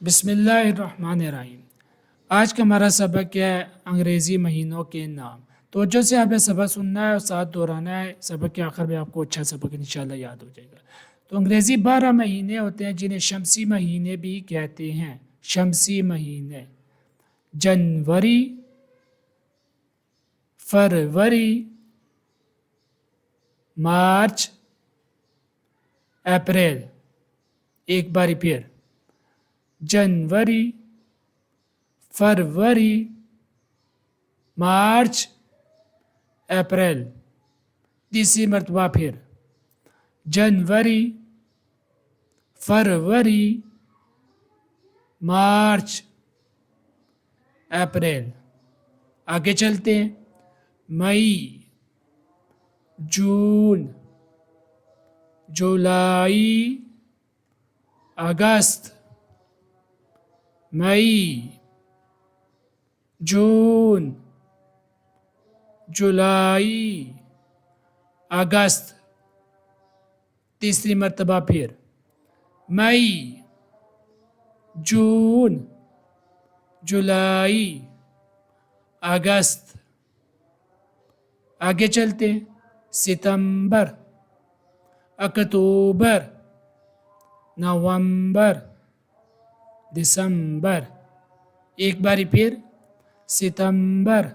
बिस्मिल्लाहिर्रहमानिर्रहीम। आज का हमारा सबक है अंग्रेज़ी महीनों के नाम। तवज्जो से आपने सबक सुनना है और साथ दोहराना है। सबक के आखिर में आपको अच्छा सबक इंशाल्लाह याद हो जाएगा। तो अंग्रेज़ी 12 महीने होते हैं जिन्हें शमसी महीने भी कहते हैं। शमसी महीने जनवरी, फरवरी, मार्च, अप्रैल। एक बारी फिर जनवरी, फरवरी, मार्च, अप्रैल। तीसरी मरतबा फिर जनवरी, फरवरी, मार्च, अप्रैल। आगे चलते हैं। मई, जून, जुलाई, अगस्त। मई, जून, जुलाई, अगस्त। तीसरी मरतबा फिर मई, जून, जुलाई, अगस्त। आगे चलते हैं। सितंबर, अक्टूबर, नवंबर, दिसंबर। एक बारी फिर सितंबर,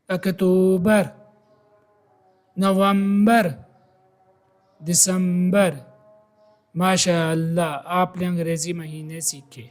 अक्टूबर, नवंबर, दिसंबर। माशाअल्लाह आपने अंग्रेज़ी महीने सीखे।